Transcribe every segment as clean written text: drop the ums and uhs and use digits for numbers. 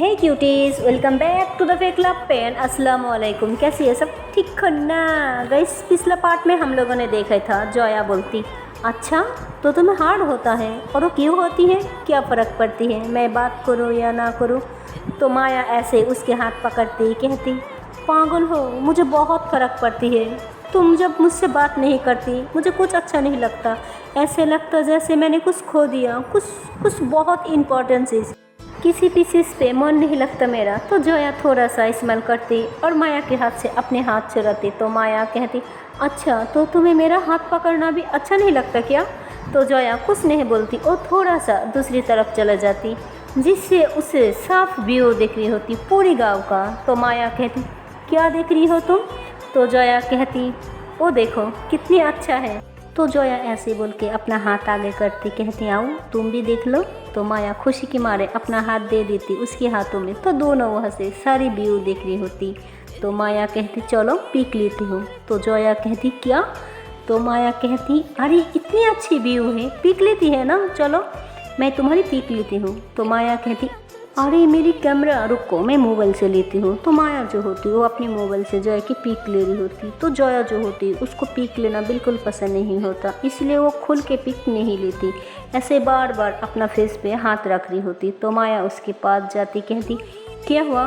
Hey cuties, welcome back to the fake club pen. अस्सलाम वालेकुम। कैसी है सब? ठीक है ना गाइस? पिछला पार्ट में हम लोगों ने देखा था जोया बोलती, अच्छा तो तुम्हें हार्ड होता है और वो क्यों होती है, क्या फ़र्क पड़ती है मैं बात करूँ या ना करूँ। तो माया ऐसे उसके हाथ पकड़ती कहती, पागल हो, मुझे बहुत फ़र्क पड़ती है। तुम जब मुझसे बात नहीं करती मुझे कुछ अच्छा नहीं लगता, ऐसे लगता जैसे मैंने कुछ खो दिया, कुछ बहुत इम्पोर्टेंट चीज़। किसी भी चीज़ पे मन नहीं लगता मेरा। तो जोया थोड़ा सा स्माइल करती और माया के हाथ से अपने हाथ चुराती। तो माया कहती, अच्छा तो तुम्हें मेरा हाथ पकड़ना भी अच्छा नहीं लगता क्या? तो जोया कुछ नहीं बोलती और थोड़ा सा दूसरी तरफ चले जाती, जिससे उसे साफ व्यू दिख रही होती पूरी गाँव का। तो माया कहती, क्या देख रही हो तुम? तो जोया कहती, वो देखो कितनी अच्छा है। तो जोया ऐसे बोल के अपना हाथ आगे करती कहती, आओ तुम भी देख लो। तो माया खुशी के मारे अपना हाथ दे देती उसके हाथों में। तो दोनों वहाँ से सारी व्यू देख रही होती। तो माया कहती, चलो पीक लेती हूँ। तो जोया कहती, क्या? तो माया कहती, अरे इतनी अच्छी व्यू है, पीक लेती है ना, चलो मैं तुम्हारी पीक लेती हूँ। तो माया कहती, अरे मेरी कैमरा रुको, मैं मोबाइल से लेती हूँ। तो माया जो होती वो अपनी मोबाइल से जोया की पीक ले रही होती। तो जोया जो होती उसको पीक लेना बिल्कुल पसंद नहीं होता, इसलिए वो खुल के पीक नहीं लेती, ऐसे बार बार अपना फेस पे हाथ रख रही होती। तो माया उसके पास जाती कहती, क्या हुआ?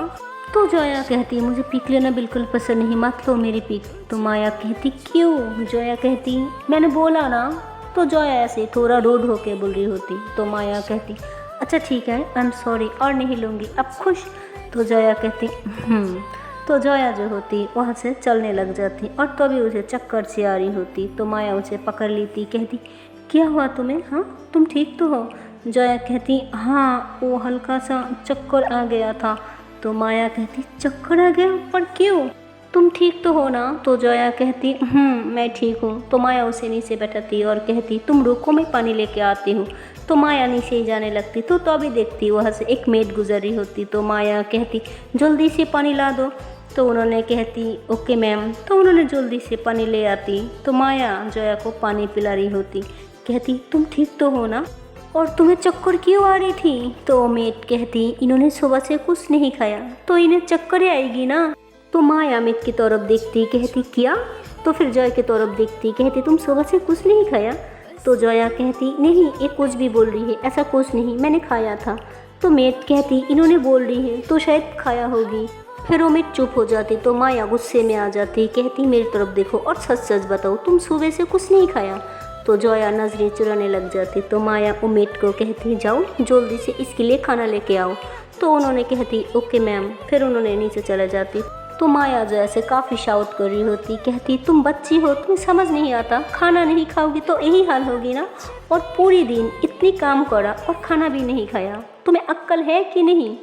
तो जोया कहती, मुझे पीक लेना बिल्कुल पसंद नहीं, मत लो मेरी पीक। तो माया कहती, क्यों? जोया कहती, मैंने बोला ना। तो जोया ऐसे थोड़ा रूड होके बोल रही होती। तो माया कहती, अच्छा ठीक है, आई एम सॉरी, और नहीं लूँगी, अब खुश? तो जोया कहती, तो जोया जो होती वहाँ से चलने लग जाती और तभी उसे चक्कर सी आ रही होती। तो माया उसे पकड़ लेती कहती, क्या हुआ तुम्हें? हाँ तुम ठीक तो हो? जोया कहती, हाँ वो हल्का सा चक्कर आ गया था। तो माया कहती, चक्कर आ गया, पर क्यों? तुम ठीक तो हो ना? तो जोया कहती, मैं ठीक हूँ। तो माया उसे नीचे बैठाती और कहती, तुम रुको मैं पानी लेके आती हूँ। तो माया नीचे ही जाने लगती। तो अभी देखती वहाँ से एक मेड गुजर रही होती। तो माया कहती, जल्दी से पानी ला दो। तो उन्होंने कहती, ओके मैम। तो उन्होंने जल्दी से पानी ले आती। तो माया जोया को पानी पिला रही होती, कहती, तुम ठीक तो हो ना, और तुम्हें चक्कर क्यों आ रही थी? तो मेड कहती, इन्होंने सुबह से कुछ नहीं खाया तो इन्हें चक्कर आएगी ना। तो माया मेड की तरफ देखती कहती, क्या? तो फिर जोया की तरफ देखती कहती, तुम सुबह से कुछ नहीं खाया? तो जोया कहती, नहीं ये कुछ भी बोल रही है, ऐसा कुछ नहीं, मैंने खाया था। तो मेड कहती, इन्होंने बोल रही है तो शायद खाया होगी। फिर वो मेड चुप हो जाती। तो माया गुस्से में आ जाती, कहती, मेरी तरफ देखो और सच सच बताओ, तुम सुबह से कुछ नहीं खाया? तो जोया नजरें चुराने लग जाती। तो माया वो मेड को कहती, जाओ जल्दी से इसके लिए खाना लेके आओ। तो उन्होंने कहती, ओके मैम। फिर उन्होंने नीचे चले जाती। तो माया जो ऐसे काफ़ी शाउट कर रही होती, कहती, तुम बच्ची हो, तुम्हें समझ नहीं आता, खाना नहीं खाओगी तो यही हाल होगी ना, और पूरी दिन इतनी काम करा और खाना भी नहीं खाया, तुम्हें अक्ल है कि नहीं?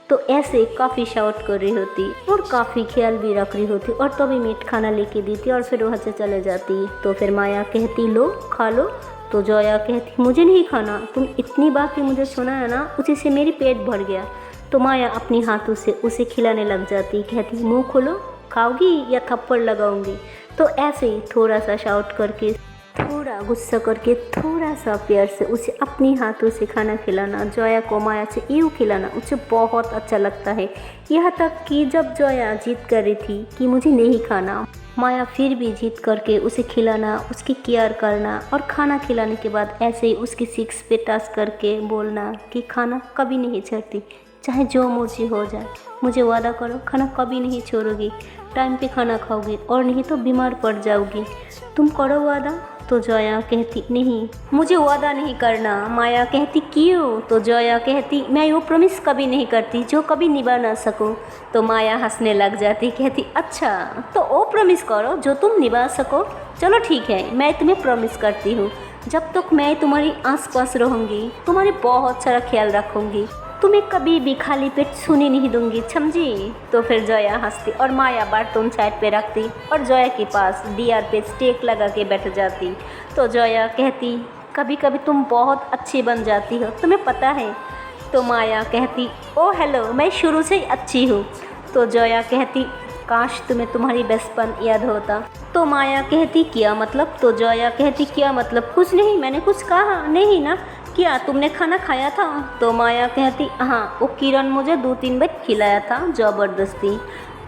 तो ऐसे काफ़ी शाउट कर रही होती और काफ़ी ख्याल भी रख रही होती। और तभी मीट खाना लेके देती और फिर वहाँ से चले जाती। तो फिर माया कहती, लो खा लो। तो जोया कहती, मुझे नहीं खाना, तुम इतनी बात भी मुझे सुना है ना, उसी से मेरी पेट भर गया। तो माया अपने हाथों से उसे खिलाने लग जाती, कहती, मुंह खोलो, खाओगी या थप्पड़ लगाऊंगी? तो ऐसे ही थोड़ा सा शाउट करके, थोड़ा गुस्सा करके, थोड़ा सा प्यार से उसे अपने हाथों से खाना खिलाना, जोया को माया से यूँ खिलाना उसे बहुत अच्छा लगता है। यहाँ तक कि जब जोया जिद कर रही थी कि मुझे नहीं खाना, माया फिर भी जिद करके उसे खिलाना, उसकी केयर करना और खाना खिलाने के बाद ऐसे ही उसकी सिक्स पे टच करके बोलना कि खाना कभी नहीं छोड़ती, चाहे जो मर्जी हो जाए, मुझे वादा करो खाना कभी नहीं छोड़ोगी, टाइम पे खाना खाओगी और नहीं तो बीमार पड़ जाओगी, तुम करो वादा? तो जोया कहती, नहीं मुझे वादा नहीं करना। माया कहती, क्यों? तो जोया कहती, मैं वो प्रॉमिस कभी नहीं करती जो कभी निभा ना सकूं। तो माया हंसने लग जाती, कहती, अच्छा तो वो प्रॉमिस करो जो तुम निभा सको। चलो ठीक है, मैं तुम्हें प्रॉमिस करती हूँ, जब तक मैं तुम्हारी आसपास रहूँगी तुम्हारी बहुत सारा ख्याल रखूँगी, तुम्हें कभी भी खाली पेट सोने नहीं दूंगी, समझी? तो फिर जोया हंसती और माया बर्तन साइड पे रखती और जोया के पास डीआर पे स्टेक लगा के बैठ जाती। तो जोया कहती, कभी कभी तुम बहुत अच्छी बन जाती हो, तुम्हें पता है? तो माया कहती, ओ हेलो, मैं शुरू से ही अच्छी हूँ। तो जोया कहती, काश तुम्हें तुम्हारी बचपन याद होता। तो माया कहती, क्या मतलब? तो जोया कहती, क्या मतलब? कुछ नहीं, मैंने कुछ कहा नहीं ना, क्या तुमने खाना खाया था? तो माया कहती हाँ, वो किरण मुझे 2-3 बार खिलाया था ज़बरदस्ती,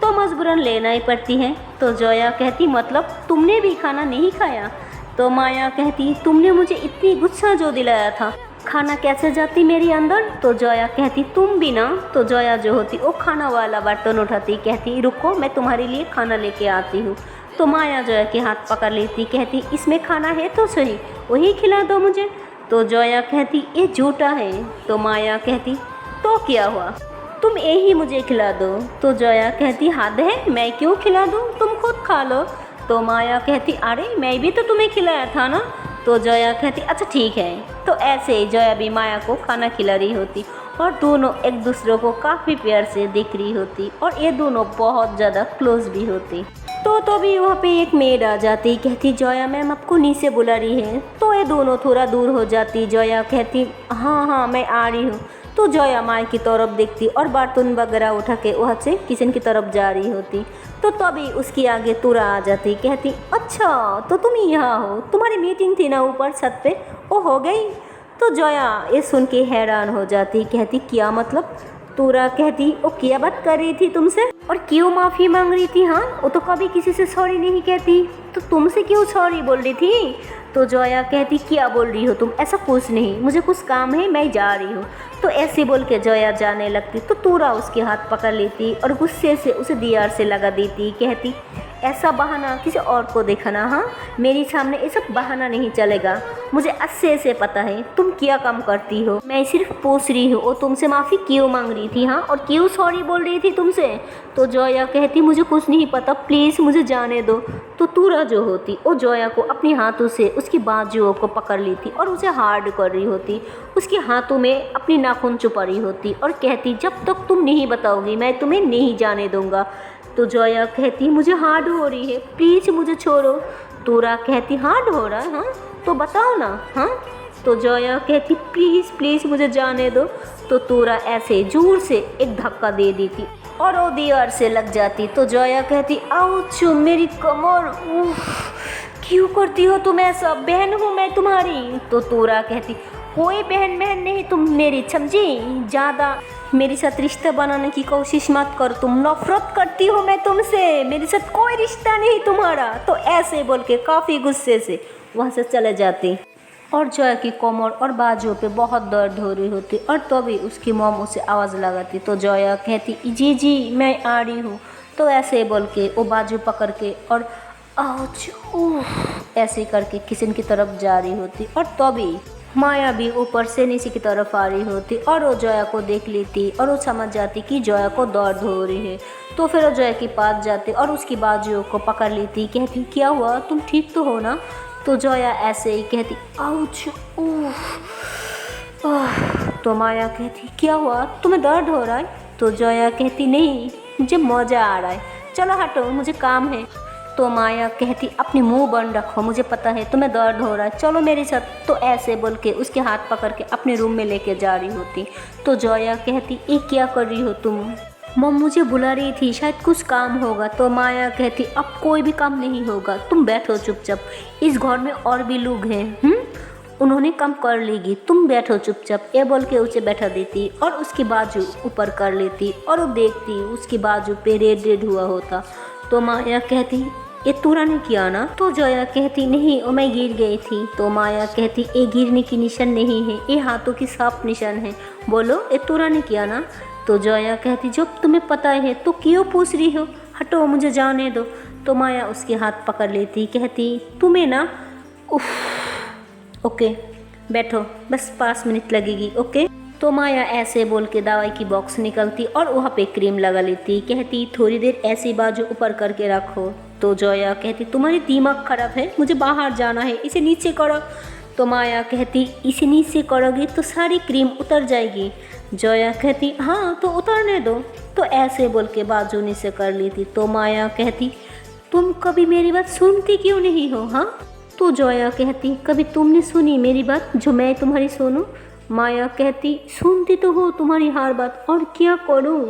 तो मजबूरन लेना ही पड़ती है। तो जोया कहती मतलब तुमने भी खाना नहीं खाया? तो माया कहती तुमने मुझे इतनी गुस्सा जो दिलाया था, खाना कैसे जाती मेरे अंदर? तो जोया कहती तुम भी ना। तो जोया जो होती वो खाना वाला बर्तन उठाती, कहती रुको मैं तुम्हारे लिए खाना लेके आती हूँ। तो माया जोया के हाथ पकड़ लेती, कहती इसमें खाना है तो सही, वही खिला दो मुझे। तो जोया कहती ये झूठा है। तो माया कहती तो क्या हुआ, तुम यही मुझे खिला दो। तो जोया कहती हद है, मैं क्यों खिला दूँ, तुम खुद खा लो। तो माया कहती अरे मैं भी तो तुम्हें खिलाया था ना। तो जोया कहती अच्छा ठीक है। तो ऐसे ही जोया भी माया को खाना खिला रही होती और दोनों एक दूसरे को काफ़ी प्यार से देख रही होती और ये दोनों बहुत ज़्यादा क्लोज भी होती। तो भी वहाँ पे एक मेड आ जाती, कहती जोया मैम आपको नीचे बुला रही है। तो ये दोनों थोड़ा दूर हो जाती। जोया कहती हाँ हाँ मैं आ रही हूँ। तो जोया माँ की तरफ देखती और बर्तन वगैरह उठा के वहाँ से किचन की तरफ जा रही होती। तो तभी उसके आगे तुरा आ जाती, कहती अच्छा तो तुम यहाँ हो, तुम्हारी मीटिंग थी ना ऊपर छत पे, वो हो गई? तो जोया ये सुन के हैरान हो जाती, कहती क्या मतलब? तुरा कहती वो क्या बात कर रही थी तुमसे और क्यों माफ़ी मांग रही थी? हाँ वो तो कभी किसी से सॉरी नहीं कहती, तो तुमसे क्यों सॉरी बोल रही थी? तो जोया कहती क्या बोल रही हो तुम, ऐसा कुछ नहीं, मुझे कुछ काम है मैं जा रही हूँ। तो ऐसे बोल के जोया जाने लगती तो तुरा उसके हाथ पकड़ लेती और गुस्से से उसे दीवार से लगा देती, कहती ऐसा बहाना किसी और को दिखाना, हाँ मेरे सामने ये सब बहाना नहीं चलेगा, मुझे अच्छे से पता है तुम क्या काम करती हो, मैं सिर्फ पूछ रही हूँ वो तुमसे माफ़ी क्यों मांग रही थी, हाँ और क्यों सॉरी बोल रही थी तुमसे? तो जोया कहती मुझे कुछ नहीं पता, प्लीज़ मुझे जाने दो। तो तुरा जो होती वो जोया को अपने हाथों से उसकी बाजुओं को पकड़ लेती और उसे हार्ड कर रही होती, उसके हाथों में अपनी नाखून छुपा रही होती और कहती जब तक तुम नहीं बताओगी मैं तुम्हें नहीं जाने दूंगा। तो जोया कहती मुझे हार्ड हो रही है, प्लीज़ मुझे छोड़ो। तुरा कहती हार्ड हो रहा है, हाँ तो बताओ ना, हाँ। तो जोया कहती प्लीज़ प्लीज़ मुझे जाने दो। तो तुरा ऐसे जोर से एक धक्का दे देती और वो दीवार से लग जाती। तो जोया कहती आउच मेरी कमर, क्यों करती हो तुम ऐसा, बहन हूँ मैं तुम्हारी। तो तुरा कहती कोई बहन बहन नहीं, तुम मेरी समझी, ज़्यादा मेरे साथ रिश्ता बनाने की कोशिश मत कर, तुम नफरत करती हो मैं तुमसे, मेरे साथ कोई रिश्ता नहीं तुम्हारा। तो ऐसे बोल के काफ़ी गुस्से से वहाँ से चले जाती और जोया की कमर और बाजुओं पे बहुत दर्द हो रही होती और तभी उसकी मॉम उसे आवाज़ लगाती। तो जोया कहती जी जी मैं आ रही हूँ। तो ऐसे बोल के वो बाजू पकड़ के और आउच ऐसे करके किचन की तरफ जा रही होती और तभी माया भी ऊपर से नीचे की तरफ आ रही होती और वो जोया को देख लेती और वो समझ जाती कि जोया को दर्द हो रही है। तो फिर वो जोया के पास जाती और उसकी बाजुओं को पकड़ लेती, कहती क्या हुआ, तुम ठीक तो हो ना? तो जोया ऐसे ही कहती आउच। तो माया कहती क्या हुआ, तुम्हें दर्द हो रहा है? तो जोया कहती नहीं मुझे मज़ा आ रहा है, चलो हटो मुझे काम है। तो माया कहती अपनी मुंह बंद रखो, मुझे पता है तुम्हें दर्द हो रहा है, चलो मेरे साथ। तो ऐसे बोल के उसके हाथ पकड़ के अपने रूम में लेके जा रही होती। तो जोया कहती ये क्या कर रही हो तुम? मम मुझे बुला रही थी, शायद कुछ काम होगा। तो माया कहती अब कोई भी काम नहीं होगा, तुम बैठो चुपचाप, इस घर में और भी लोग हैं, उन्होंने काम कर लेगी, तुम बैठो चुपचाप। ये बोल के उसे बैठा देती और उसकी बाजू ऊपर कर लेती और वो देखती उसकी बाजू पे रेड रेड हुआ होता। तो माया कहती ये तुरा ने किया ना? तो जोया कहती नहीं वो मैं गिर गई थी। तो माया कहती ये गिरने की निशान नहीं है, ये हाथों की साफ निशान है, बोलो ये तुरा ने किया ना? तो जोया कहती जब तुम्हें पता है तो क्यों पूछ रही हो, हटो मुझे जाने दो। तो माया उसके हाथ पकड़ लेती, कहती तुम्हें ना ओके बैठो बस 5 मिनट लगेगी, ओके। तो माया ऐसे बोल के दवाई की बॉक्स निकलती और वहाँ पे क्रीम लगा लेती, कहती थोड़ी देर ऐसी बाजू ऊपर करके रखो। तो जोया कहती तुम्हारी दिमाग खराब है, मुझे बाहर जाना है, इसे नीचे करो। तो माया कहती इसे नीचे करोगी तो सारी क्रीम उतर जाएगी। जोया कहती हाँ तो उतरने दो। तो ऐसे बोल के बाजू नीचे कर लेती। तो माया कहती तुम कभी मेरी बात सुनती क्यों नहीं हो, हाँ? तो जोया कहती कभी तुमने सुनी मेरी बात जो मैं तुम्हारी सुनूं? माया कहती सुनती तो हो तुम्हारी हर बात, और क्या करूं?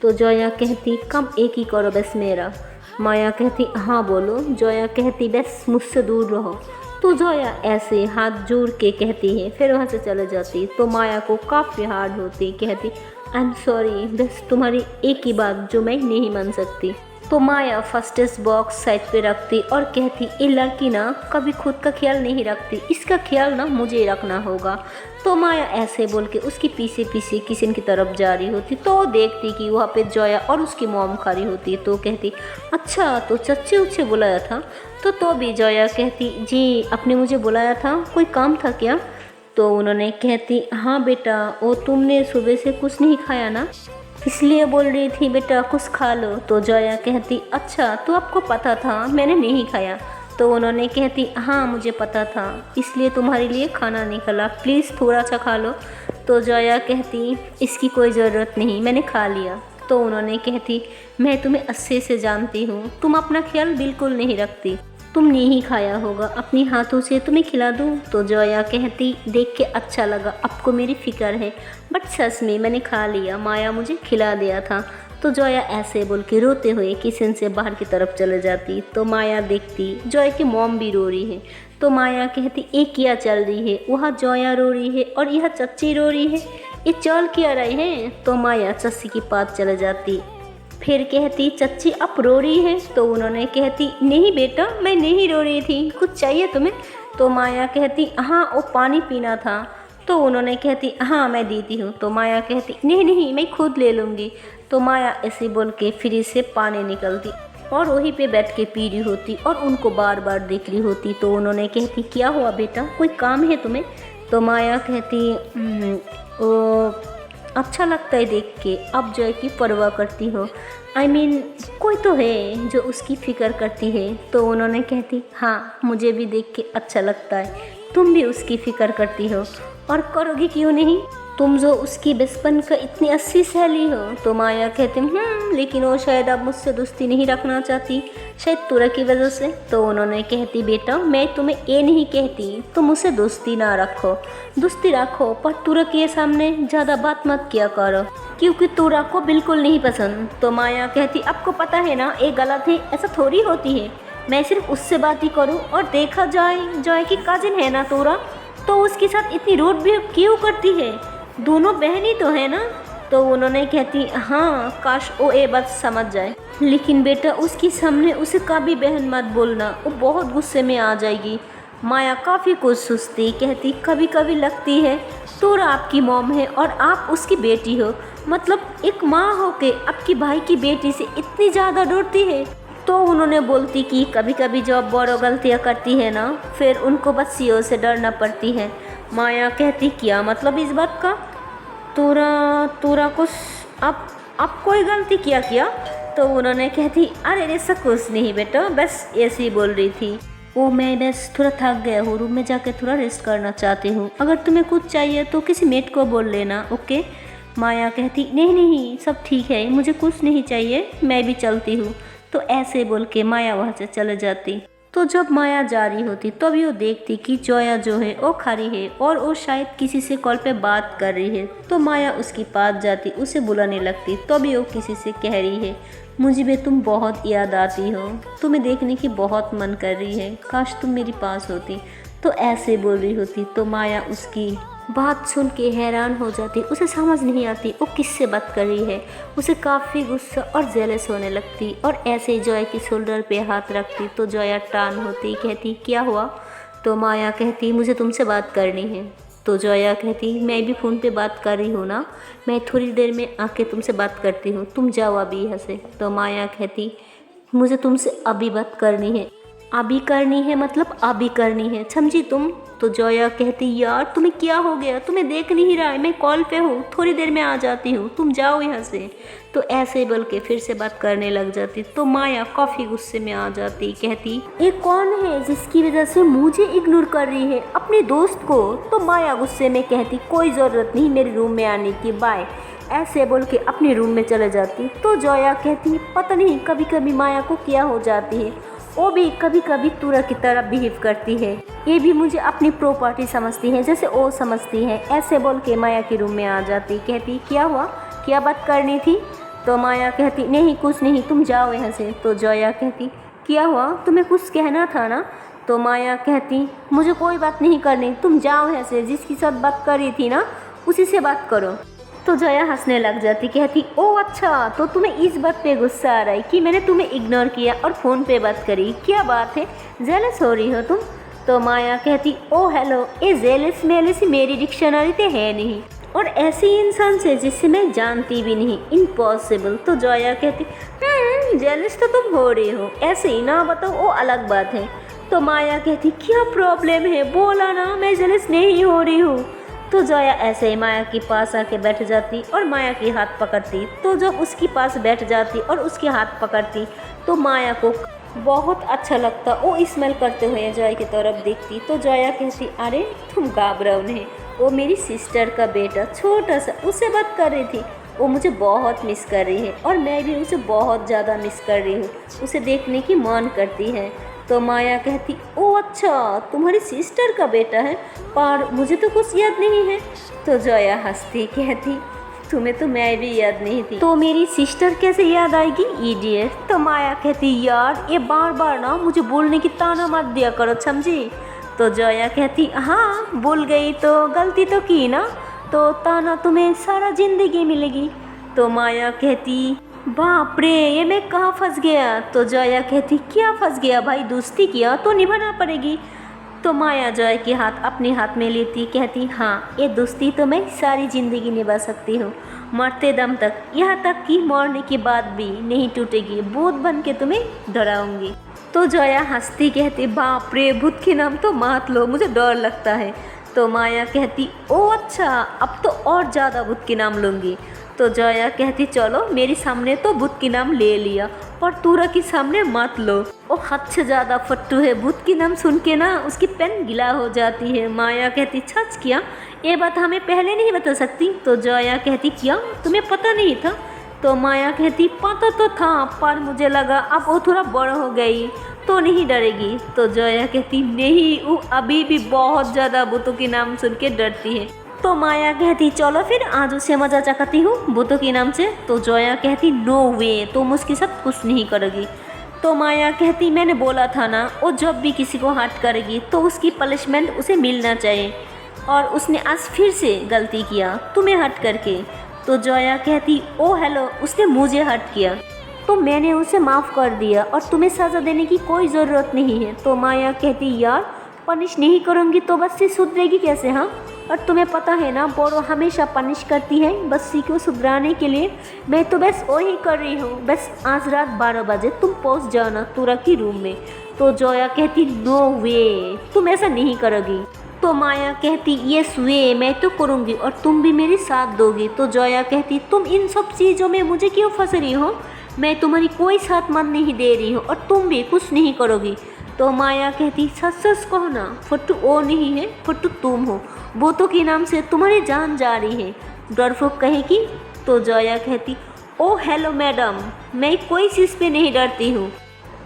तो जोया कहती कम एक ही करो बस मेरा। माया कहती हाँ बोलो। जोया कहती बस मुझसे दूर रहो। तो जोया ऐसे हाथ जोड़ के कहती है, फिर वहाँ से चले जाती। तो माया को काफ़ी हार्ड होती, कहती आई एम सॉरी, बस तुम्हारी एक ही बात जो मैं नहीं मान सकती। तो माया फर्स्ट बॉक्स साइड पे रखती और कहती ये लड़की ना कभी खुद का ख्याल नहीं रखती, इसका ख्याल ना मुझे रखना होगा। तो माया ऐसे बोल के उसकी पीछे पीछे किचन की तरफ जा रही होती। तो देखती कि वहाँ पे जोया और उसकी मॉम खड़ी होती। तो कहती अच्छा तो चच्चे उच्चे बुलाया था। तो भी जोया कहती जी आपने मुझे बुलाया था, कोई काम था क्या? तो उन्होंने कहती हाँ बेटा, वो तुमने सुबह से कुछ नहीं खाया ना, इसलिए बोल रही थी बेटा कुछ खा लो। तो जोया कहती अच्छा तो आपको पता था मैंने नहीं खाया? तो उन्होंने कहती हाँ मुझे पता था, इसलिए तुम्हारे लिए खाना निकला, प्लीज़ थोड़ा सा खा लो। तो जोया कहती इसकी कोई ज़रूरत नहीं, मैंने खा लिया। तो उन्होंने कहती मैं तुम्हें अच्छे से जानती हूँ, तुम अपना ख्याल बिल्कुल नहीं रखती, तुमने ही खाया होगा, अपने हाथों से तुम्हें खिला दूँ? तो जोया कहती देख के अच्छा लगा, आपको मेरी फ़िक्र है, बट सच में मैंने खा लिया, माया मुझे खिला दिया था। तो जोया ऐसे बोल के रोते हुए किचन से बाहर की तरफ चले जाती। तो माया देखती जोया की मॉम भी रो रही है। तो माया कहती ये क्या चल रही है, वहाँ जोया रो रही है और यह चच्ची रो रही है, ये चल क्या रहे हैं? तो माया चच्ची के पास चले जाती, फिर कहती चच्ची आप रो रही है? तो उन्होंने कहती नहीं बेटा मैं नहीं रो रही थी, कुछ चाहिए तुम्हें? तो माया कहती हाँ वो पानी पीना था। तो उन्होंने कहती हाँ मैं देती हूँ। तो माया कहती नहीं नहीं मैं खुद ले लूँगी। तो माया ऐसे बोल के फ्रिज से पानी निकलती और वहीं पे बैठ के पी रही होती और उनको बार बार देख रही होती। तो उन्होंने कहती क्या हुआ बेटा, कोई काम है तुम्हें? तो माया कहती ओ अच्छा लगता है देख के, अब जॉय की परवाह करती हो, I mean, कोई तो है जो उसकी फ़िक्र करती है। तो उन्होंने कहती हाँ मुझे भी देख के अच्छा लगता है, तुम भी उसकी फ़िक्र करती हो और करोगी क्यों नहीं, तुम जो उसकी बचपन का इतनी अच्छी सहेली हो। तो माया कहती लेकिन वो शायद अब मुझसे दोस्ती नहीं रखना चाहती, शायद तुरा की वजह से। तो उन्होंने कहती बेटा मैं तुम्हें ये नहीं कहती तुम मुझसे दोस्ती ना रखो, दोस्ती रखो पर तुरा के सामने ज़्यादा बात मत किया करो, क्योंकि तुरा को बिल्कुल नहीं पसंद। तो माया कहती आपको पता है ना ये गलत है, ऐसा थोड़ी होती है, मैं सिर्फ उससे बात ही करूँ। और देखा जाए जॉय की कजिन है ना तुरा, तो उसके साथ इतनी रूड बिहेव क्यों करती है, दोनों बहन ही तो है ना। तो उन्होंने कहती हाँ काश वो ये बात समझ जाए, लेकिन बेटा उसके सामने उसे कभी बहन मत बोलना, वो बहुत गुस्से में आ जाएगी। माया काफ़ी कुछ सोचती, कहती कभी कभी लगती है तुरा आपकी मॉम है और आप उसकी बेटी हो, मतलब एक माँ होके आपकी भाई की बेटी से इतनी ज़्यादा डरती है। तो उन्होंने बोलती कि कभी कभी जब बड़ो गलतियाँ करती है ना फिर उनको बच्चियों से डरना पड़ती है। माया कहती क्या मतलब इस बात का, तुरा कुछ अब कोई गलती किया? तो उन्होंने कहती अरे ऐसा कुछ नहीं बेटा, बस ऐसे ही बोल रही थी, वो मैं बस थोड़ा थक गया हूँ, रूम में जाके थोड़ा रेस्ट करना चाहती हूँ, अगर तुम्हें कुछ चाहिए तो किसी मेट को बोल लेना, ओके। माया कहती नहीं नहीं सब ठीक है, मुझे कुछ नहीं चाहिए, मैं भी चलती हूँ। तो ऐसे बोल के माया वहाँ से चले जाती। तो जब माया जा रही होती तभी वो देखती कि जोया जो है वो खड़ी है और वो शायद किसी से कॉल पे बात कर रही है। तो माया उसके पास जाती, उसे बुलाने लगती, तभी वो किसी से कह रही है मुझे भी तुम बहुत याद आती हो, तुम्हें देखने की बहुत मन कर रही है, काश तुम मेरे पास होती। तो ऐसे बोल रही होती। तो माया उसकी बात सुन के हैरान हो जाती, उसे समझ नहीं आती वो किससे बात कर रही है, उसे काफ़ी गुस्सा और जेलस होने लगती और ऐसे ही जॉय की शोल्डर पे हाथ रखती। तो जॉया टान होती, कहती क्या हुआ? तो माया कहती मुझे तुमसे बात करनी है। तो जॉया कहती मैं भी फ़ोन पे बात कर रही हूँ ना, मैं थोड़ी देर में आके तुमसे बात करती हूँ, तुम जाओ अभी यहाँ से। तो माया कहती मुझे तुमसे अभी बात करनी है। अभी करनी है मतलब अभी करनी है, समझी तुम? तो जोया कहती यार तुम्हें क्या हो गया, तुम्हें देख नहीं रहा है, मैं कॉल पे हूँ, थोड़ी देर में आ जाती हूँ, तुम जाओ यहाँ से। तो ऐसे बोल के फिर से बात करने लग जाती। तो माया काफ़ी गुस्से में आ जाती, कहती ये कौन है जिसकी वजह से मुझे इग्नोर कर रही है, अपने दोस्त को? तो माया गुस्से में कहती कोई ज़रूरत नहीं मेरे रूम में आने की, बाय। ऐसे बोल के अपने रूम में चले जाती। तो जोया कहती पता नहीं कभी कभी माया को क्या हो जाती है, वो भी कभी कभी तुरा की तरह बिहेव करती है, ये भी मुझे अपनी प्रॉपर्टी समझती है जैसे वो समझती है। ऐसे बोल के माया के रूम में आ जाती, कहती क्या हुआ, क्या बात करनी थी? तो माया कहती नहीं कुछ नहीं, तुम जाओ यहाँ से। तो जोया कहती क्या हुआ, तुम्हें कुछ कहना था ना? तो माया कहती मुझे कोई बात नहीं करनी, तुम जाओ ऐसे, जिसकी साथ बात कर रही थी ना उसी से बात करो। तो जया हंसने लग जाती, कहती ओ अच्छा, तो तुम्हें इस बात पे गुस्सा आ रहा है कि मैंने तुम्हें इग्नोर किया और फ़ोन पे बात करी, क्या बात है, जेलस हो रही हो तुम? तो माया कहती ओ हेलो, ये जेलस मेलस मेरी डिक्शनरी तो है नहीं, और ऐसे इंसान से जिससे मैं जानती भी नहीं, इम्पॉसिबल। तो जया कहती जेलस तो तुम हो रही हो, ऐसे ही ना बताओ वो अलग बात है। तो माया कहती क्या प्रॉब्लम है, बोला ना, मैं जेलस नहीं हो रही हूँ। तो जया ऐसे ही माया के पास आके बैठ जाती और माया के हाथ पकड़ती। तो जब उसके पास बैठ जाती और उसके हाथ पकड़ती तो माया को बहुत अच्छा लगता, वो स्मेल करते हुए जया की तरफ देखती। तो जया कहती अरे तुम घबराओ नहीं, वो मेरी सिस्टर का बेटा छोटा सा, उससे बात कर रही थी, वो मुझे बहुत मिस कर रही है और मैं भी उसे बहुत ज़्यादा मिस कर रही हूँ, उसे देखने की मन करती है। तो माया कहती ओ अच्छा, तुम्हारी सिस्टर का बेटा है, पर मुझे तो कुछ याद नहीं है। तो जया हंसती कहती तुम्हें तो मैं भी याद नहीं थी, तो मेरी सिस्टर कैसे याद आएगी इडियट। तो माया कहती यार ये बार बार ना मुझे बोलने की ताना मत दिया करो, समझी। तो जया कहती हाँ भूल गई तो गलती तो की ना, तो ताना तुम्हें सारा जिंदगी मिलेगी। तो माया कहती बाप रे ये मैं कहाँ फंस गया। तो जया कहती क्या फंस गया भाई, दोस्ती किया तो निभाना पड़ेगी। तो माया जया के हाथ अपने हाथ में लेती कहती हाँ ये दोस्ती तो मैं सारी ज़िंदगी निभा सकती हूँ, मरते दम तक, यहाँ तक कि मरने के बाद भी नहीं टूटेगी, भूत बन के तुम्हें डराऊंगी। तो जया हंसती कहती बाप रे भूत के नाम तो मत लो, मुझे डर लगता है। तो माया कहती ओ अच्छा, अब तो और ज़्यादा भूत के नाम लूँगी। तो जया कहती चलो मेरे सामने तो भूत के नाम ले लिया, पर तूरा के सामने मत लो, वो हद से ज़्यादा फट्टू है, भूत के नाम सुन के ना उसकी पेन गिला हो जाती है। माया कहती सच क्या, ये बात हमें पहले नहीं बता सकती। तो जया कहती क्या तुम्हें पता नहीं था। तो माया कहती पता तो था, पर मुझे लगा अब वो थोड़ा बड़ा हो गई तो नहीं डरेगी। तो जया कहती नहीं, वो अभी भी बहुत ज़्यादा भूतों के नाम सुन के डरती है। तो माया कहती चलो फिर आज उसे मजा चखाती हूँ भूतों के नाम से। तो जया कहती नो वे, तुम उसके साथ कुछ नहीं करोगी। तो माया कहती मैंने बोला था ना, वो जब भी किसी को हर्ट करेगी तो उसकी पनिशमेंट उसे मिलना चाहिए, और उसने आज फिर से गलती किया तुम्हें हर्ट करके। तो जया कहती ओ हेलो, उसने मुझे हर्ट किया तो मैंने उसे माफ़ कर दिया और तुम्हें सज़ा देने की कोई ज़रूरत नहीं है। तो माया कहती यार पनिश नहीं करूँगी तो बच्ची सुधरेगी कैसे, हाँ, और तुम्हें पता है ना बड़ों हमेशा पनिश करती है बच्ची को सुधराने के लिए, मैं तो बस वही कर रही हूँ, बस आज रात 12 बजे तुम पहुँच जाना तूरा की रूम में। तो जया कहती नो वे, तुम ऐसा नहीं करोगी। तो माया कहती यस वे, मैं तो करूँगी और तुम भी मेरे साथ दोगी। तो जया कहती तुम इन सब चीज़ों में मुझे क्यों फंस रही हो, मैं तुम्हारी कोई साथ मन नहीं दे रही हूँ और तुम भी कुछ नहीं करोगी। तो माया कहती सच सच कहो ना, फट्टू वो नहीं है, फट्टू तुम हो, भूतों के नाम से तुम्हारी जान जा रही है, डरपोक कहेगी। तो जया कहती ओ हेलो मैडम, मैं कोई चीज़ पे नहीं डरती हूँ।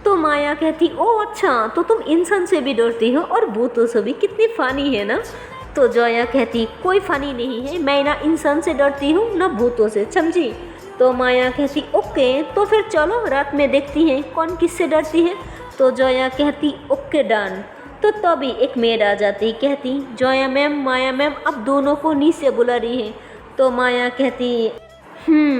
तो माया कहती ओ अच्छा, तो तुम इंसान से भी डरती हो और भूतों से भी, कितनी फ़नी है ना। तो जया कहती कोई फ़नी नहीं है, मैं ना इंसान से डरती हूँ ना भूतों से, समझी। तो माया कहती ओके, तो फिर चलो रात में देखती हैं कौन किससे डरती है। तो जया कहती ओके डन। तो तभी एक मेड आ जाती, कहती जया मैम माया मैम अब दोनों को नीचे बुला रही है। तो माया कहती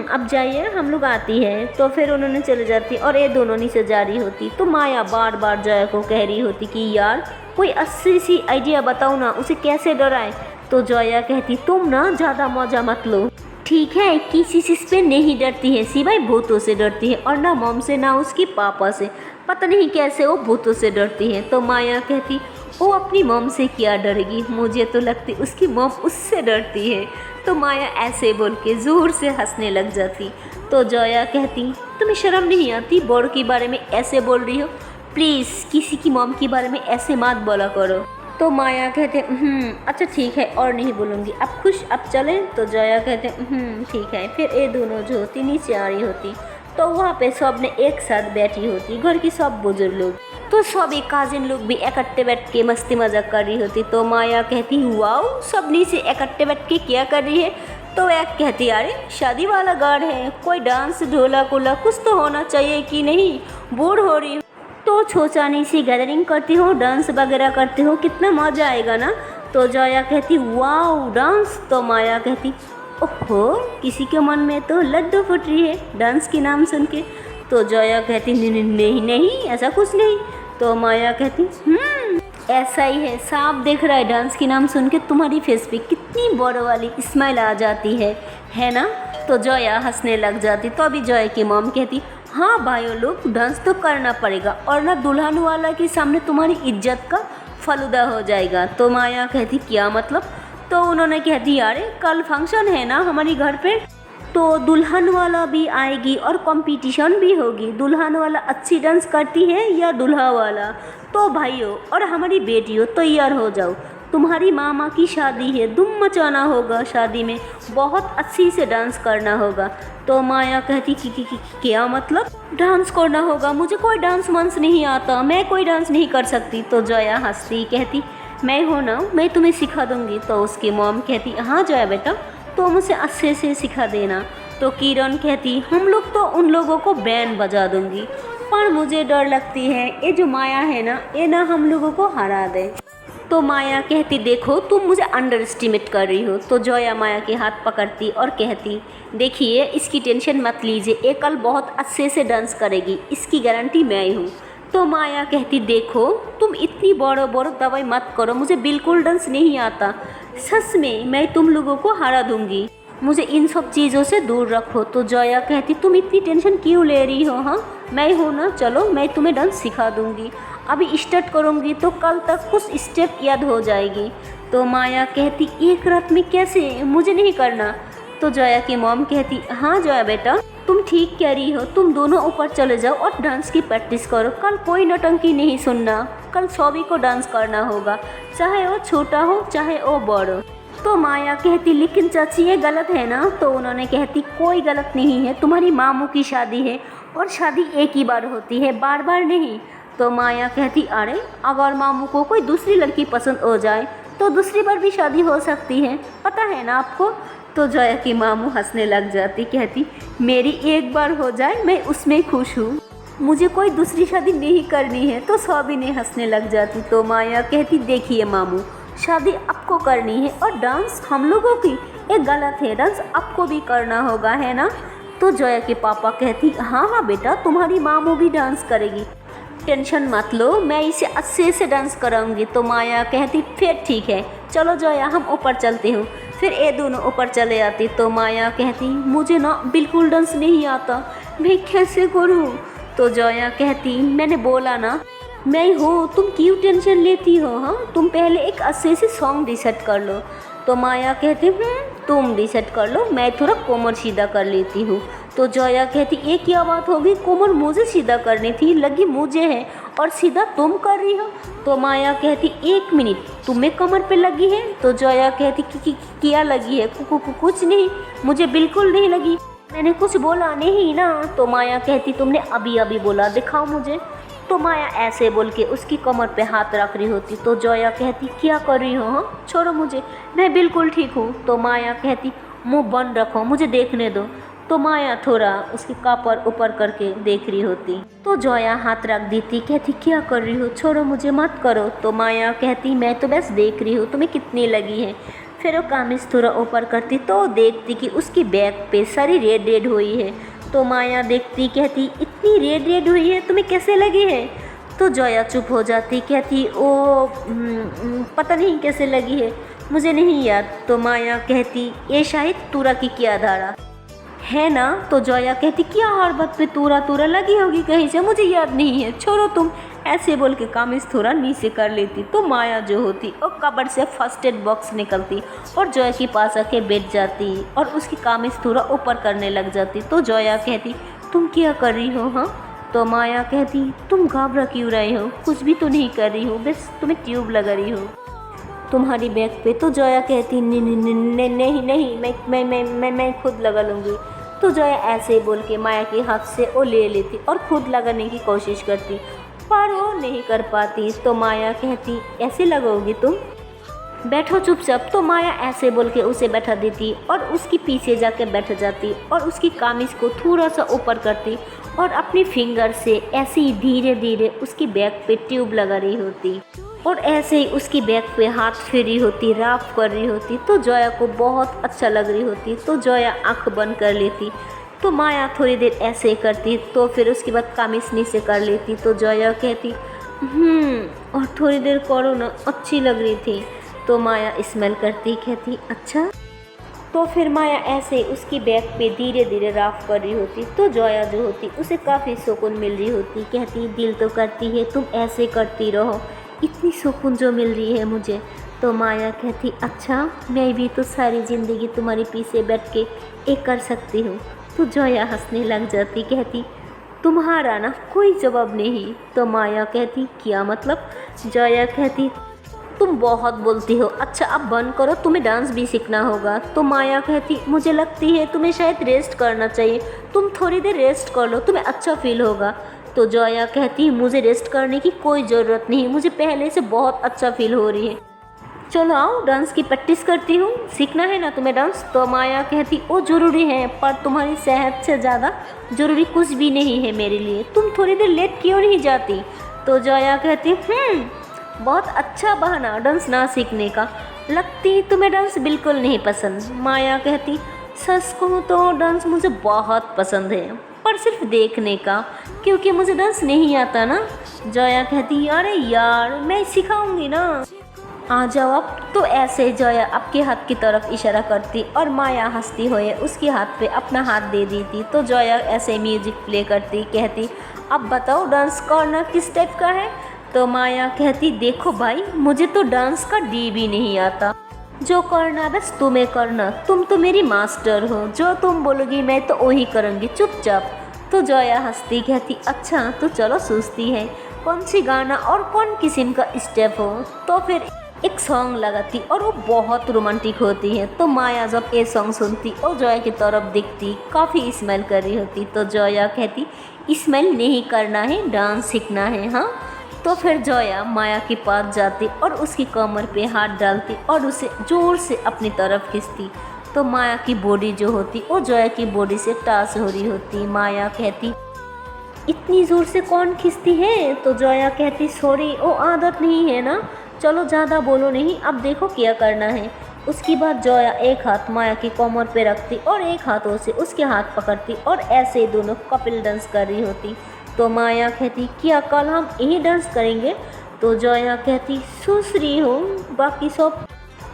अब जाइए हम लोग आती है। तो फिर उन्होंने चले जाती और ये दोनों नीचे जा रही होती। तो माया बार बार जया को कह रही होती कि यार कोई अच्छी सी आइडिया बताओ ना, उसे कैसे डराए। तो जया कहती तुम ना ज़्यादा मौजा मत लो, ठीक है, किसी चीज़ पे नहीं डरती है, सिवाय भूतों से डरती है, और ना मॉम से ना उसकी पापा से, पता नहीं कैसे वो भूतों से डरती है। तो माया कहती वो अपनी मॉम से क्या डरेगी, मुझे तो लगती उसकी मॉम उससे डरती है। तो माया ऐसे बोल के ज़ोर से हंसने लग जाती। तो जया कहती तुम्हें शर्म नहीं आती, बड़ों के बारे में ऐसे बोल रही हो, प्लीज़ किसी की मॉम के बारे में ऐसे मत बोला करो। तो माया कहते अच्छा ठीक है और नहीं बोलूँगी, अब खुश अब चलें। तो जया कहते ठीक है। फिर ये दोनों जो होती नीचे आ रही होती, तो वहाँ पे सब ने एक साथ बैठी होती, घर की सब बुजुर्ग लोग, तो सभी काजिन लोग भी इकट्ठे बैठ के मस्ती मजाक कर रही होती। तो माया कहती वाओ सब नीचे इकट्ठे बैठ के क्या कर रही है। तो एक कहती अरे शादी वाला गार्ड है, कोई डांस ढोला कोला कुछ तो होना चाहिए कि नहीं, बोर हो रही हूँ। तो तो छोचानी सी गैदरिंग करती हो, डांस वगैरह करते हो, कितना मज़ा आएगा ना। तो जया कहती वाओ डांस। तो माया कहती ओहो किसी के मन में तो लड्डू फूट रही है डांस के नाम सुन के। तो जया कहती नहीं नहीं नहीं ऐसा कुछ नहीं। तो माया कहती ऐसा ही है, साफ देख रहा है डांस के नाम सुन के तुम्हारी फेस पे कितनी बड़ वाली स्माइल आ जाती है ना। तो जया हंसने लग जाती। तो अभी जया की मॉम कहती हाँ भाइयों लोग डांस तो करना पड़ेगा और ना दुल्हन वाला के सामने तुम्हारी इज्जत का फलूदा हो जाएगा। तो माया कहती क्या मतलब। तो उन्होंने कह दिया अरे कल फंक्शन है ना हमारे घर पे, तो दुल्हन वाला भी आएगी और कंपटीशन भी होगी, दुल्हन वाला अच्छी डांस करती है या दूल्हा वाला। तो भाइयों और हमारी बेटियों तैयार हो जाओ, तुम्हारी मामा की शादी है, धूम मचाना होगा, शादी में बहुत अच्छी से डांस करना होगा। तो माया कहती कि क्या मतलब डांस करना होगा, मुझे कोई डांस वांस नहीं आता, मैं कोई डांस नहीं कर सकती। तो जया हंसती कहती मैं हो ना, मैं तुम्हें सिखा दूंगी। तो उसकी मॉम कहती हाँ जया बेटा तो मुझे अच्छे से सिखा देना। तो किरण कहती हम लोग तो उन लोगों को बैंड बजा दूंगी, पर मुझे डर लगती है ये जो माया है ना ये ना हम लोगों को हरा दे। तो माया कहती देखो तुम मुझे अंडर एस्टिमेट कर रही हो। तो जया माया के हाथ पकड़ती और कहती देखिए इसकी टेंशन मत लीजिए, ये कल बहुत अच्छे से डांस करेगी, इसकी गारंटी मैं ही हूँ। तो माया कहती देखो तुम इतनी बड़ो बड़ो दवाई मत करो, मुझे बिल्कुल डांस नहीं आता, सच में मैं तुम लोगों को हरा दूंगी, मुझे इन सब चीज़ों से दूर रखो। तो जया कहती तुम इतनी टेंशन क्यों ले रही हो, हाँ मैं हूँ ना, चलो मैं तुम्हें डांस सिखा दूंगी, अभी स्टार्ट करूँगी तो कल तक कुछ स्टेप याद हो जाएगी। तो माया कहती एक रात में कैसे, मुझे नहीं करना। तो जया की मॉम कहती हाँ जया बेटा तुम ठीक कह रही हो, तुम दोनों ऊपर चले जाओ और डांस की प्रैक्टिस करो, कल कोई नौटंकी नहीं सुनना, कल सभी को डांस करना होगा, चाहे वो छोटा हो चाहे वो बड़ा। तो माया कहती लेकिन चाची ये गलत है ना। तो उन्होंने कहती कोई गलत नहीं है, तुम्हारी मामू की शादी है और शादी एक ही बार होती है, बार बार नहीं। तो माया कहती अरे अगर मामू को कोई दूसरी लड़की पसंद हो जाए तो दूसरी बार भी शादी हो सकती है, पता है ना आपको। तो जया की मामू हंसने लग जाती, कहती मेरी एक बार हो जाए मैं उसमें खुश हूँ, मुझे कोई दूसरी शादी नहीं करनी है। तो सभी ने हंसने लग जाती। तो माया कहती देखिए मामू शादी आपको करनी है और डांस हम लोगों की ये गलत है, डांस आपको भी करना होगा है ना। तो जया के पापा कहती हाँ हाँ बेटा तुम्हारी मामू भी डांस करेगी, टेंशन मत लो, मैं इसे अच्छे से डांस कराऊंगी। तो माया कहती फिर ठीक है चलो जया हम ऊपर चलते हूँ। फिर ये दोनों ऊपर चले आती। तो माया कहती मुझे ना बिल्कुल डांस नहीं आता, मैं कैसे करूँ। तो जया कहती मैंने बोला ना मैं हूँ, तुम क्यों टेंशन लेती हो, हाँ तुम पहले एक अच्छे से सॉन्ग डिसाइड कर लो। तो माया कहती तुम डिसाइड कर लो, मैं थोड़ा कोमर सीधा कर लेती हूँ। तो जया कहती ये क्या बात होगी, कोमर मुझे सीधा करनी थी, लगी मुझे है और सीधा तुम कर रही हो। तो माया कहती एक मिनट तुम्हें कमर पे लगी है। तो जया कहती कि क्या लगी है, कुछ नहीं, मुझे बिल्कुल नहीं लगी, मैंने कुछ बोला नहीं ना। तो माया कहती तुमने अभी अभी बोला, दिखाओ मुझे। तो माया ऐसे बोल के उसकी कमर पे हाथ रख रही होती। तो जया कहती क्या कर रही हो, हाँ छोड़ो मुझे, मैं बिल्कुल ठीक हूँ। तो माया कहती मुंह बंद रखो, मुझे देखने दो। तो माया थोड़ा उसकी कापर ऊपर करके देख रही होती। तो जया हाथ रख देती, कहती क्या कर रही हो, छोड़ो मुझे, मत करो। तो माया कहती मैं तो बस देख रही हूँ, तुम्हें कितनी लगी है। फिर वो कामिज थोड़ा ऊपर करती तो देखती कि उसकी बैक पे सारी रेड रेड हुई है। तो माया देखती कहती इतनी रेड रेड हुई है, तुम्हें कैसे लगी है। तो जया चुप हो जाती, कहती ओ पता नहीं कैसे लगी है, मुझे नहीं याद। तो माया कहती ये शायद तूरा की क्या धारा है ना। तो जया कहती क्या हर बात पे तूरा तूरा लगी होगी कहीं से, मुझे याद नहीं है, छोड़ो तुम। ऐसे बोल के कामिज थोड़ा नीचे कर लेती। तो माया जो होती और कबर्ड से फर्स्ट एड बॉक्स निकलती और जया के पास आके बैठ जाती और उसकी कामिज थोड़ा ऊपर करने लग जाती। तो जया कहती तुम क्या कर रही हो, हाँ। तो माया कहती तुम घबरा क्यों रही हो, कुछ भी तो नहीं कर रही हो, बस तुम्हें ट्यूब लगा रही हो तुम्हारी बैक पे। तो जया कहती नहीं मैं खुद लगा लूँगी। तो जया ऐसे बोल के माया के हाथ से वो ले लेती और खुद लगाने की कोशिश करती, पर वो नहीं कर पाती। तो माया कहती ऐसे लगाओगी तुम, बैठो चुपचाप। तो माया ऐसे बोल के उसे बैठा देती और उसके पीछे जाके बैठ जाती और उसकी कामिज को थोड़ा सा ऊपर करती और अपनी फिंगर से ऐसे ही धीरे धीरे उसकी बैक पे ट्यूब लगा रही होती और ऐसे ही उसकी बैक पे हाथ फेरी होती, राफ कर रही होती। तो जोया को बहुत अच्छा लग रही होती, तो जोया आँख बंद कर लेती। तो माया थोड़ी देर ऐसे ही करती, तो फिर उसके बाद कामिज नीचे कर लेती। तो जोया कहती और थोड़ी देर करो ना, अच्छी लग रही थी। तो माया स्मेल करती, कहती अच्छा। तो फिर माया ऐसे उसकी बैक पे धीरे धीरे राफ कर रही होती। तो जोया जो होती उसे काफ़ी सुकून मिल रही होती। कहती दिल तो करती है तुम ऐसे करती रहो, इतनी सुकून जो मिल रही है मुझे। तो माया कहती अच्छा, मैं भी तो सारी ज़िंदगी तुम्हारे पीछे बैठ के एक कर सकती हूँ। तो जोया हंसने लग जाती, कहती तुम्हारा ना कोई जवाब नहीं। तो माया कहती क्या मतलब? जोया कहती तुम बहुत बोलती हो, अच्छा अब बंद करो, तुम्हें डांस भी सीखना होगा। तो माया कहती मुझे लगती है तुम्हें शायद रेस्ट करना चाहिए, तुम थोड़ी देर रेस्ट कर लो, तुम्हें अच्छा फील होगा। तो जोया कहती मुझे रेस्ट करने की कोई ज़रूरत नहीं, मुझे पहले से बहुत अच्छा फील हो रही है, चलो आओ डांस की प्रैक्टिस करती हूँ, सीखना है ना तुम्हें डांस। तो माया कहती वो ज़रूरी है, पर तुम्हारी सेहत से ज़्यादा ज़रूरी कुछ भी नहीं है मेरे लिए, तुम थोड़ी देर लेट क्यों नहीं जाती। तो जोया कहती बहुत अच्छा बहाना डांस ना सीखने का, लगती तुम्हें डांस बिल्कुल नहीं पसंद। माया कहती सच कहूँ तो डांस मुझे बहुत पसंद है, पर सिर्फ देखने का, क्योंकि मुझे डांस नहीं आता ना। जोया कहती अरे यार मैं सिखाऊंगी ना, आ जाओ अब। तो ऐसे जोया आपके हाथ की तरफ इशारा करती और माया हंसती हुए उसके हाथ पे अपना हाथ दे देती। तो जोया ऐसे म्यूजिक प्ले करती, कहती अब बताओ डांस करना किस टाइप का है। तो माया कहती देखो भाई मुझे तो डांस का डी भी नहीं आता, जो करना बस तुम्हें करना, तुम तो मेरी मास्टर हो, जो तुम बोलोगी मैं तो वही करूँगी, चुपचाप। तो जोया हंसती कहती अच्छा तो चलो सोचती है कौन सी गाना और कौन किस्म का स्टेप हो। तो फिर एक सॉन्ग लगाती और वो बहुत रोमांटिक होती है। तो माया जब ये सॉन्ग सुनती और जोया की तरफ देखती, काफ़ी स्माइल कर रही होती। तो जोया कहती स्माइल नहीं करना है, डांस सीखना है हाँ। तो फिर जोया माया के पास जाती और उसकी कमर पे हाथ डालती और उसे ज़ोर से अपनी तरफ खींचती। तो माया की बॉडी जो होती वो जोया की बॉडी से टच हो रही होती। माया कहती इतनी ज़ोर से कौन खींचती है। तो जोया कहती सॉरी वो आदत नहीं है ना, चलो ज़्यादा बोलो नहीं, अब देखो क्या करना है। उसके बाद जोया एक हाथ माया की कमर पे रखती और एक हाथों से उसके हाथ पकड़ती और ऐसे दोनों कपिल डांस कर रही होती। तो माया कहती क्या कल हम यही डांस करेंगे। तो जोया कहती सोच रही हो बाकी सब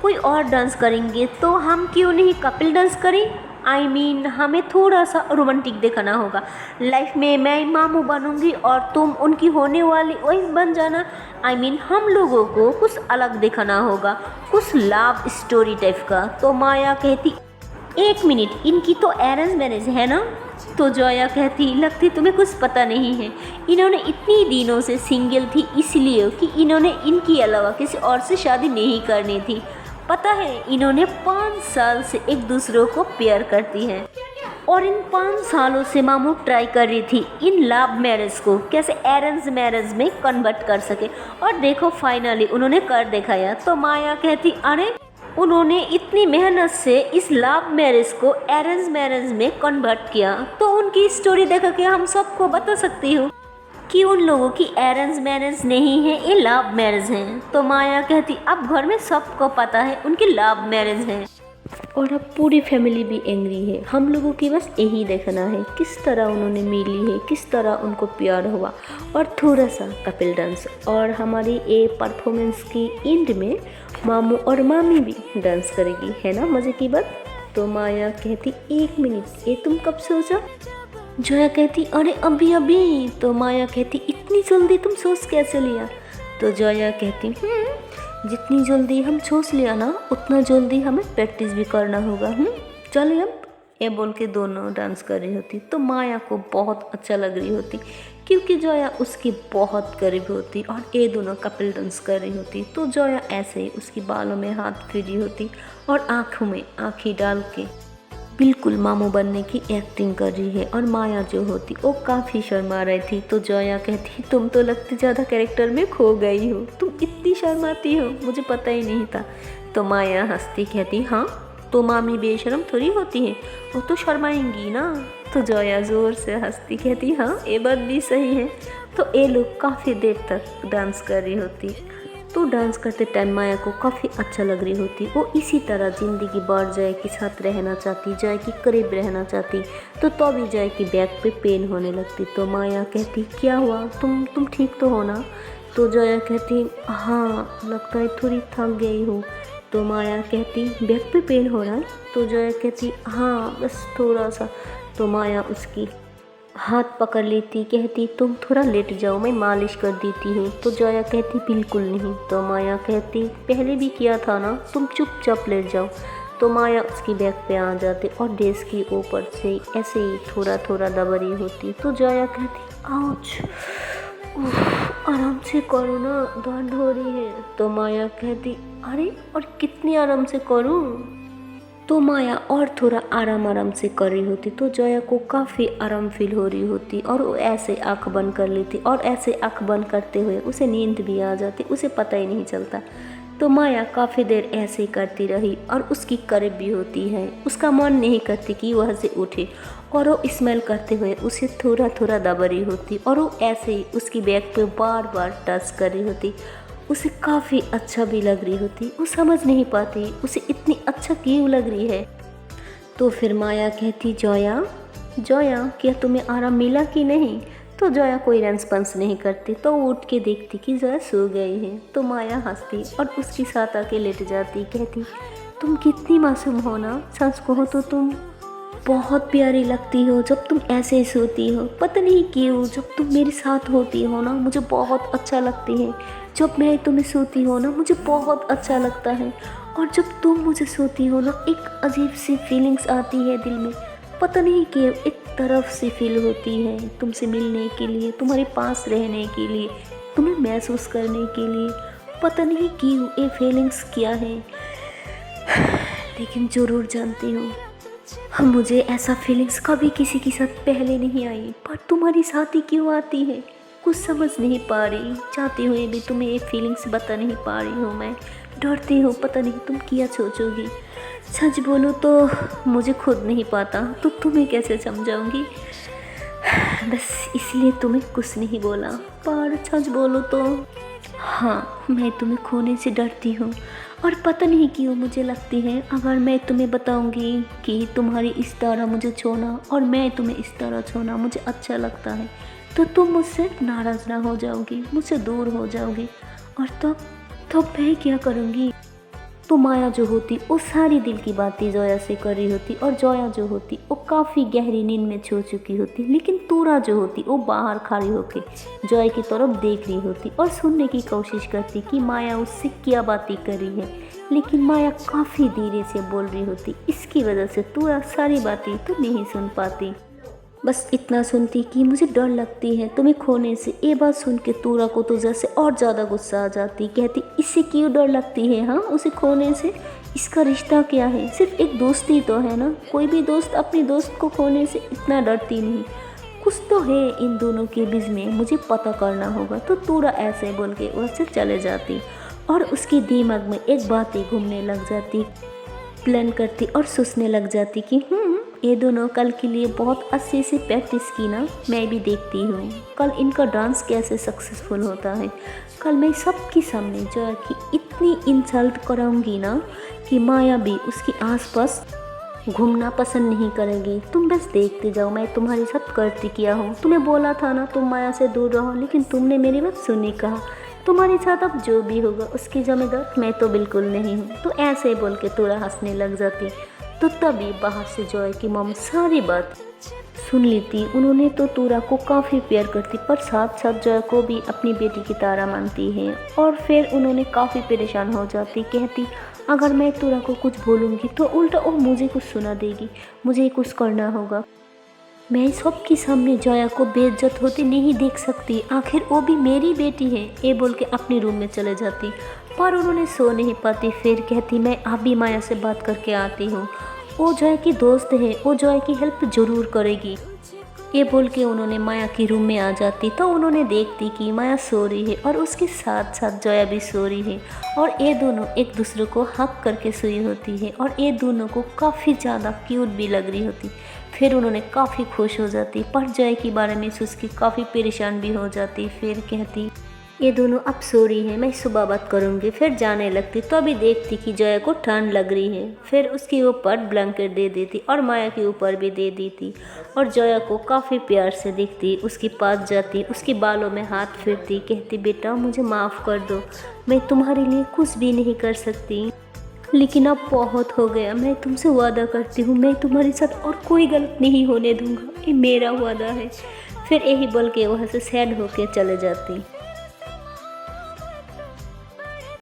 कोई और डांस करेंगे तो हम क्यों नहीं कपिल डांस करें। I mean, हमें थोड़ा सा रोमांटिक दिखाना होगा, लाइफ में मैं मामू बनूंगी और तुम उनकी होने वाली वाइफ बन जाना। I mean, हम लोगों को कुछ अलग दिखाना होगा, कुछ लव स्टोरी टाइप का। तो माया कहती एक मिनट, इनकी तो अरेंज मैरिज है ना। तो जोया कहती लगती तुम्हें कुछ पता नहीं है, इन्होंने इतनी दिनों से सिंगल थी इसलिए कि इन्होंने इनकी अलावा किसी और से शादी नहीं करनी थी। पता है इन्होंने 5 साल से एक दूसरे को प्यार करती है और इन 5 सालों से मामू ट्राई कर रही थी इन लव मैरिज को कैसे अरेंज मैरिज में कन्वर्ट कर सके और देखो फाइनली उन्होंने कर दिखाया। तो माया कहती अरे उन्होंने इतनी मेहनत से इस लव मैरिज को अरेंज मैरिज में कन्वर्ट किया, तो उनकी स्टोरी देख के हम सबको बता सकती हूँ कि उन लोगों की अरेंज मैरिज नहीं है, ये लव मैरिज है। तो माया कहती अब घर में सबको पता है उनकी लव मैरिज है और अब पूरी फैमिली भी एंग्री है, हम लोगों की बस यही देखना है किस तरह उन्होंने मिली है, किस तरह उनको प्यार हुआ और थोड़ा सा कपिल डांस। और हमारी ये परफॉर्मेंस की एंड में मामू और मामी भी डांस करेगी, है ना मज़े की बात। तो माया कहती 1 मिनट, ये तुम कब सोचा। जोया कहती अरे अभी अभी। तो माया कहती इतनी जल्दी तुम सोच कैसे लिया। तो जोया कहती जितनी जल्दी हम सोच लिया ना उतना जल्दी हमें प्रैक्टिस भी करना होगा। चलिए अब, ये बोल के दोनों डांस कर रही होती। तो माया को बहुत अच्छा लग रही होती क्योंकि जोया उसकी बहुत करीब होती और ये दोनों कपिल डांस कर रही होती। तो जोया ऐसे ही उसकी बालों में हाथ फेरी होती और आँखों में आँखें डाल के बिल्कुल मामू बनने की एक्टिंग कर रही है और माया जो होती वो काफ़ी शर्मा रही थी। तो जोया कहती तुम तो लगती ज़्यादा कैरेक्टर में खो गई हो, तुम इतनी शर्माती हो, मुझे पता ही नहीं था। तो माया हंसती कहती हाँ तो मामी बेशरम थोड़ी होती है, वो तो शर्माएंगी ना। तो जोया ज़ोर से हंसती, कहती हाँ ये बात भी सही है। तो ये लोग काफ़ी देर तक डांस कर रही होती। तो डांस करते टाइम माया को काफ़ी अच्छा लग रही होती। वो इसी तरह ज़िंदगी भर जय के साथ रहना चाहती, जय के करीब रहना चाहती। तो तभी जय की बैक पे पेन होने लगती। तो माया कहती क्या हुआ, तुम ठीक तो हो ना। तो जया कहती हाँ लगता है थोड़ी थक गई हूँ। तो माया कहती बैक पे पेन हो रहा है। तो जया कहती हाँ बस थोड़ा सा। तो माया उसकी हाथ पकड़ लेती, कहती तुम थोड़ा लेट जाओ मैं मालिश कर देती हूँ। तो जया कहती बिल्कुल नहीं। तो माया कहती पहले भी किया था ना, तुम चुपचाप लेट जाओ। तो माया उसकी बैक पे आ जाती और डेस्क के ऊपर से ऐसे ही थोड़ा थोड़ा दबा रही होती। तो जया कहती आउच, आराम से करो ना, दर्द हो रही है। तो माया कहती अरे और कितनी आराम से करूँ। तो माया और थोड़ा आराम से कर रही होती। तो जया को काफ़ी आराम फील हो रही होती और वो ऐसे आँख बंद कर लेती और ऐसे आँख बंद करते हुए उसे नींद भी आ जाती, उसे पता ही नहीं चलता। तो माया काफ़ी देर ऐसे ही करती रही और उसकी करीब भी होती है। उसका मन नहीं करती कि वह से उठे और वो स्मेल करते हुए उसे थोड़ा थोड़ा दबा रही होती और वो ऐसे ही उसकी बैक पे बार बार टच कर रही होती। उसे काफ़ी अच्छा भी लग रही होती। वो समझ नहीं पाती उसे इतनी अच्छा क्यों लग रही है। तो फिर माया कहती जोया जोया क्या तुम्हें आराम मिला कि नहीं। तो जोया कोई रेस्पॉन्स नहीं करती। तो वो उठ के देखती कि जोया सो गई है। तो माया हंसती और उसके साथ आके लेट जाती, कहती तुम कितनी मासूम हो ना, सच कहो तो तुम बहुत प्यारी लगती हो जब तुम ऐसे ही सोती हो। पता नहीं क्यों जब तुम मेरे साथ होती हो ना मुझे बहुत अच्छा लगती है। जब मैं तुम्हें सोती हो ना मुझे बहुत अच्छा लगता है और जब तुम मुझे सोती हो ना एक अजीब सी फीलिंग्स आती है दिल में। पता नहीं क्यों एक तरफ सी फील होती है तुमसे मिलने के लिए, तुम्हारे पास रहने के लिए, तुम्हें महसूस करने के लिए। पता नहीं क्यों ये फीलिंग्स क्या है, लेकिन ज़रूर जानती हूँ मुझे ऐसा फीलिंग्स कभी किसी के साथ पहले नहीं आई, पर तुम्हारी साथ ही क्यों आती है कुछ समझ नहीं पा रही। चाहते हुए भी तुम्हें ये फीलिंग्स बता नहीं पा रही हूँ मैं। डरती हूँ पता नहीं तुम क्या सोचोगी। सच बोलो तो मुझे खुद नहीं पता तो तुम्हें कैसे समझाऊंगी। बस इसलिए तुम्हें कुछ नहीं बोला, पर सच बोलो तो हाँ मैं तुम्हें खोने से डरती हूँ और पता नहीं क्यों मुझे लगती है अगर मैं तुम्हें बताऊंगी कि तुम्हारी इस तरह मुझे छोड़ना और मैं तुम्हें इस तरह छोड़ना मुझे अच्छा लगता है तो तुम मुझसे नाराज़ ना हो जाओगी, मुझसे दूर हो जाओगी और तो मैं क्या करूँगी। तो माया जो होती वो सारी दिल की बातें जोया से कर रही होती और जोया जो होती वो काफ़ी गहरी नींद में छो चुकी होती। लेकिन तूरा जो होती वो बाहर खड़ी होकर जोया की तरफ देख रही होती और सुनने की कोशिश करती कि माया उससे क्या बातें कर रही है। लेकिन माया काफ़ी धीरे से बोल रही होती, इसकी वजह से तूरा सारी बातें तो नहीं सुन पाती। बस इतना सुनती कि मुझे डर लगती है तुम्हें खोने से। ये बात सुन के तूरा को तो जैसे और ज़्यादा गुस्सा आ जाती, कहती इससे क्यों डर लगती है, हाँ उसे खोने से इसका रिश्ता क्या है, सिर्फ एक दोस्ती तो है ना। कोई भी दोस्त अपने दोस्त को खोने से इतना डरती नहीं, कुछ तो है इन दोनों के बीच में, मुझे पता करना होगा। तो तूरा ऐसे बोल के उससे चले जाती और उसके दिमाग में एक बात ही घूमने लग जाती, प्लान करती और सोचने लग जाती कि ये दोनों कल के लिए बहुत अच्छे से प्रैक्टिस की ना, मैं भी देखती हूँ कल इनका डांस कैसे सक्सेसफुल होता है। कल मैं सबके सामने जोया की इतनी इंसल्ट कराऊंगी ना कि माया भी उसके आसपास घूमना पसंद नहीं करेगी। तुम बस देखते जाओ, मैं तुम्हारे साथ करती किया हूँ। तुम्हें बोला था ना तुम माया से दूर रहो, लेकिन तुमने मेरी बात सुनी। कहा तुम्हारे साथ अब जो भी होगा उसकी जिम्मेदार मैं तो बिल्कुल नहीं हूँ। तो ऐसे बोल के तूरा हंसने लग जाती। तो तभी बाहर से जॉय की मम सारी बात सुन लेती। उन्होंने तो तूरा को काफ़ी प्यार करती पर साथ साथ जॉय को भी अपनी बेटी की तरह मानती है। और फिर उन्होंने काफ़ी परेशान हो जाती, कहती अगर मैं तूरा को कुछ बोलूँगी तो उल्टा वो मुझे कुछ सुना देगी, मुझे कुछ करना होगा। मैं सबके सामने जया को बेइज्जत होती नहीं देख सकती, आखिर वो भी मेरी बेटी है। ये बोल के अपने रूम में चले जाती, पर उन्होंने सो नहीं पाती। फिर कहती मैं अभी माया से बात करके आती हूँ, वो जया की दोस्त है, वो जया की हेल्प ज़रूर करेगी। ये बोल के उन्होंने माया के रूम में आ जाती। तो उन्होंने देखती कि माया सो रही है और उसके साथ साथ जया भी सो रही है और ये दोनों एक दूसरे को हक करके सोई होती है और ये दोनों को काफ़ी ज़्यादा क्यूट भी लग रही होती। फिर उन्होंने काफ़ी खुश हो जाती, पर जय के बारे में सोच के काफ़ी परेशान भी हो जाती। फिर कहती ये दोनों अब सो रही है, मैं सुबह बात करूँगी। फिर जाने लगती तो अभी देखती कि जया को ठंड लग रही है। फिर उसके ऊपर ब्लैंकेट दे देती और माया के ऊपर भी दे देती और जया को काफ़ी प्यार से देखती, उसके पास जाती, उसके बालों में हाथ फेरती, कहती बेटा मुझे माफ़ कर दो, मैं तुम्हारे लिए कुछ भी नहीं कर सकती, लेकिन अब बहुत हो गया। मैं तुमसे वादा करती हूँ मैं तुम्हारे साथ और कोई गलत नहीं होने दूँगा, ये मेरा वादा है। फिर यही बोल के वहाँ से सैड होकर चले जाती।